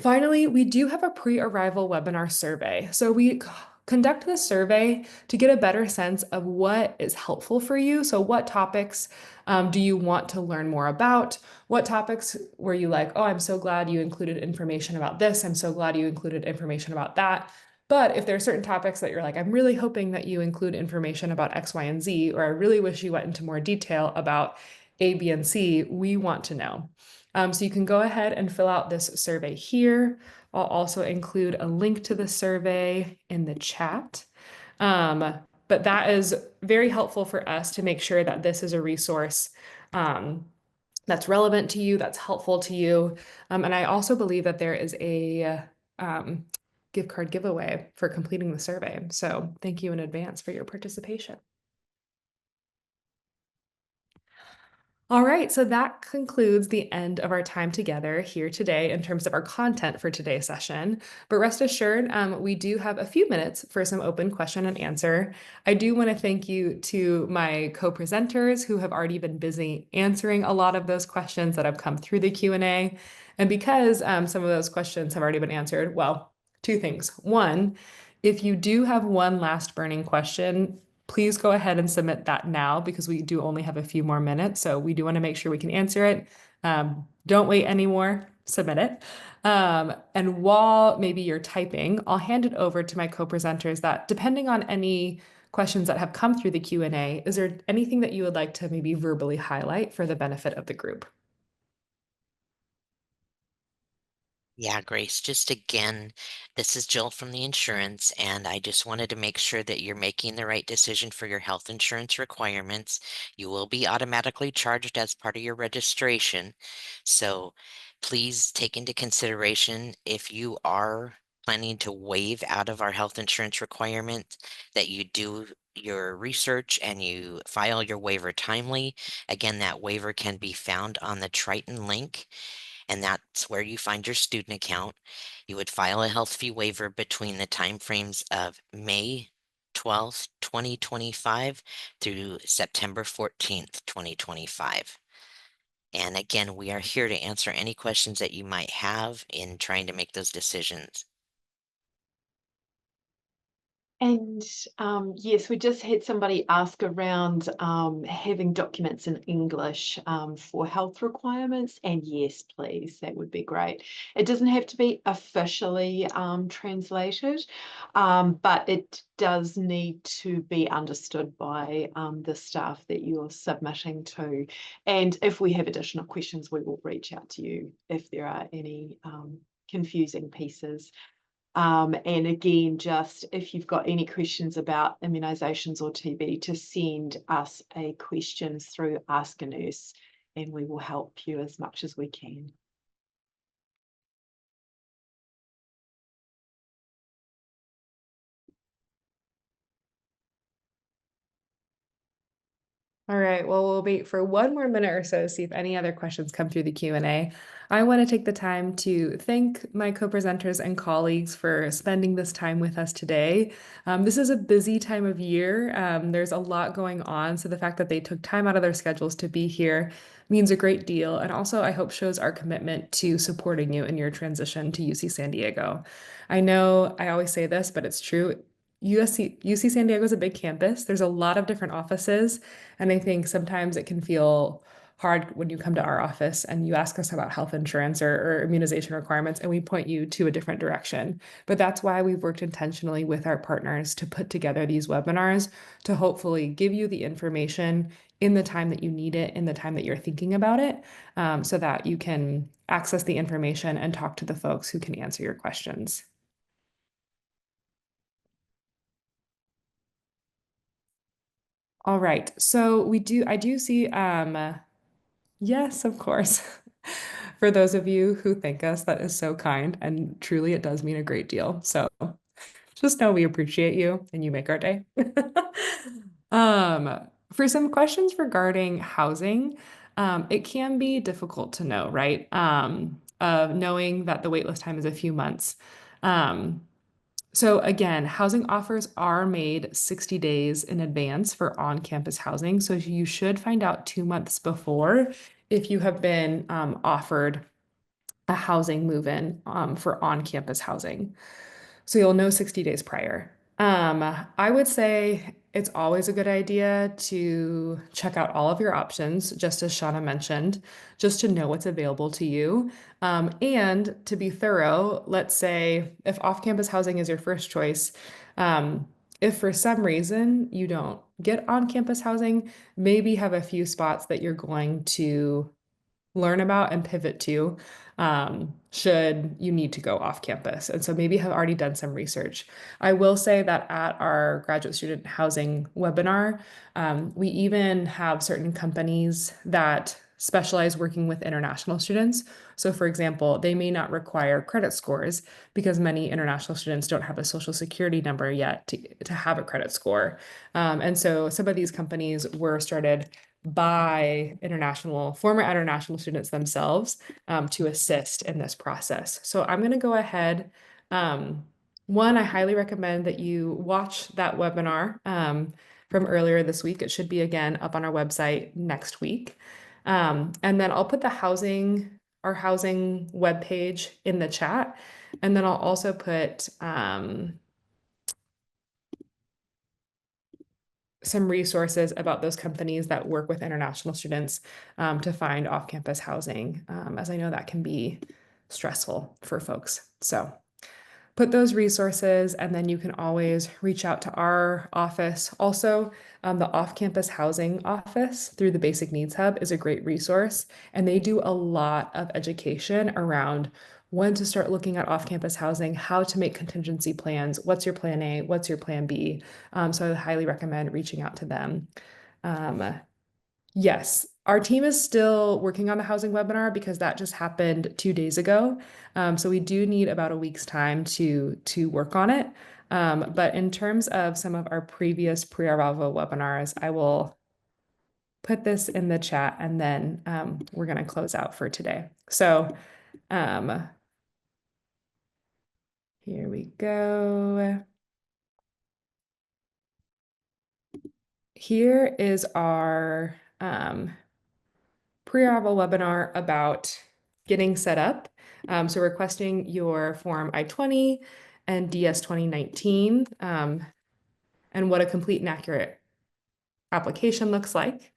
Finally, we do have a pre-arrival webinar survey. So we conduct this survey to get a better sense of what is helpful for you. So what topics do you want to learn more about? What topics were you like, oh, I'm so glad you included information about this. I'm so glad you included information about that. But if there are certain topics that you're like, I'm really hoping that you include information about X, Y, and Z, or I really wish you went into more detail about A, B, and C, we want to know. So you can go ahead and fill out this survey here. I'll also include a link to the survey in the chat. But that is very helpful for us to make sure that this is a resource that's relevant to you, that's helpful to you. And I also believe that there is a gift card giveaway for completing the survey. So thank you in advance for your participation. All right, so that concludes the end of our time together here today in terms of our content for today's session. But rest assured, we do have a few minutes for some open question and answer. I do want to thank you to my co-presenters who have already been busy answering a lot of those questions that have come through the Q&A. And because some of those questions have already been answered, well, two things. One, if you do have one last burning question, please go ahead and submit that now because we do only have a few more minutes. So we do want to make sure we can answer it. Don't wait anymore, submit it. And while maybe you're typing, I'll hand it over to my co-presenters that depending on any questions that have come through the Q&A, is there anything that you would like to maybe verbally highlight for the benefit of the group? Yeah, Grace, just again, this is Jill from the insurance, and I just wanted to make sure that you're making the right decision for your health insurance requirements. You will be automatically charged as part of your registration. So please take into consideration if you are planning to waive out of our health insurance requirement, that you do your research and you file your waiver timely. Again, that waiver can be found on the Triton link, and that's where you find your student account. You would file a health fee waiver between the timeframes of May 12th, 2025 through September 14th, 2025. And again, we are here to answer any questions that you might have in trying to make those decisions. And yes, we just had somebody ask around having documents in English for health requirements. And yes, please, that would be great. It doesn't have to be officially translated, but it does need to be understood by the staff that you're submitting to. And if we have additional questions, we will reach out to you if there are any confusing pieces. And again, just if you've got any questions about immunizations or TB, to send us a question through Ask a Nurse, and we will help you as much as we can. All right, well, we'll wait for one more minute or so to see if any other questions come through the Q&A. I want to take the time to thank my co-presenters and colleagues for spending this time with us today. This is a busy time of year. There's a lot going on, so the fact that they took time out of their schedules to be here means a great deal, and also I hope shows our commitment to supporting you in your transition to UC San Diego. I know I always say this, but it's true. UC San Diego is a big campus. There's a lot of different offices. And I think sometimes it can feel hard when you come to our office and you ask us about health insurance or immunization requirements, and we point you to a different direction. But that's why we've worked intentionally with our partners to put together these webinars to hopefully give you the information in the time that you need it, in the time that you're thinking about it, so that you can access the information and talk to the folks who can answer your questions. All right, so I do see, yes, of course. For those of you who thank us, that is so kind, and truly it does mean a great deal. So just know we appreciate you and you make our day. For some questions regarding housing, it can be difficult to know, right? Of knowing that the waitlist time is a few months. So again, housing offers are made 60 days in advance for on-campus housing. So you should find out 2 months before if you have been offered a housing move-in for on-campus housing. So you'll know 60 days prior. I would say it's always a good idea to check out all of your options, just as Shauna mentioned, just to know what's available to you. And to be thorough, let's say if off-campus housing is your first choice, if for some reason you don't get on-campus housing, maybe have a few spots that you're going to learn about and pivot to should you need to go off campus. And so maybe have already done some research. I will say that at our graduate student housing webinar, we even have certain companies that specialize working with international students. So for example, they may not require credit scores because many international students don't have a social security number yet to have a credit score. And so some of these companies were started by former international students themselves to assist in this process. So I'm going to go ahead. One, I highly recommend that you watch that webinar from earlier this week. It should be again up on our website next week. And then I'll put our housing webpage in the chat. And then I'll also put some resources about those companies that work with international students to find off-campus housing, as I know that can be stressful for folks. So put those resources, and then you can always reach out to our office. Also, the off-campus housing office through the Basic Needs Hub is a great resource, and they do a lot of education around when to start looking at off-campus housing, how to make contingency plans, what's your plan A, what's your plan B. So I highly recommend reaching out to them. Yes, our team is still working on the housing webinar because that just happened 2 days ago. So we do need about a week's time to work on it. But in terms of some of our previous pre-arrival webinars, I will put this in the chat, and then we're going to close out for today. So here we go. Here is our pre-arrival webinar about getting set up. So requesting your Form I-20 and DS 2019 and what a complete and accurate application looks like.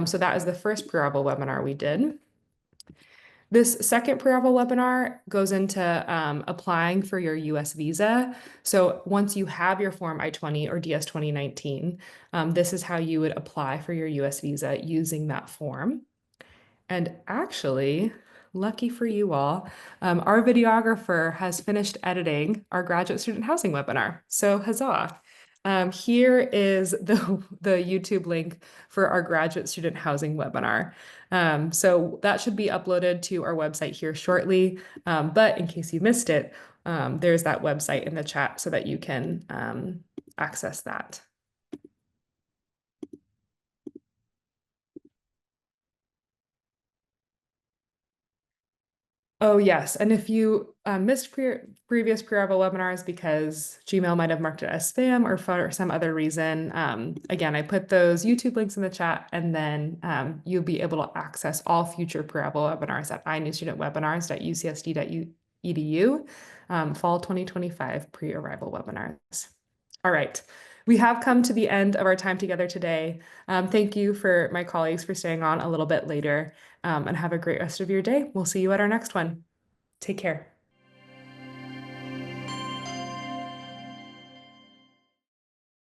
So that is the first pre-arrival webinar we did. This second pre-arrival webinar goes into applying for your US visa. So once you have your Form I-20 or DS 2019, this is how you would apply for your US visa using that form. And actually, lucky for you all, our videographer has finished editing our graduate student housing webinar. So huzzah. Here is the YouTube link for our graduate student housing webinar. So that should be uploaded to our website here shortly. But in case you missed it, there's that website in the chat so that you can access that. Oh, yes. And if you missed previous pre-arrival webinars because Gmail might have marked it as spam or for some other reason, again, I put those YouTube links in the chat, and then you'll be able to access all future pre-arrival webinars at inewstudentwebinars.ucsd.edu, fall 2025 pre-arrival webinars. All right. We have come to the end of our time together today. Thank you for my colleagues for staying on a little bit later, and have a great rest of your day. We'll see you at our next one. Take care.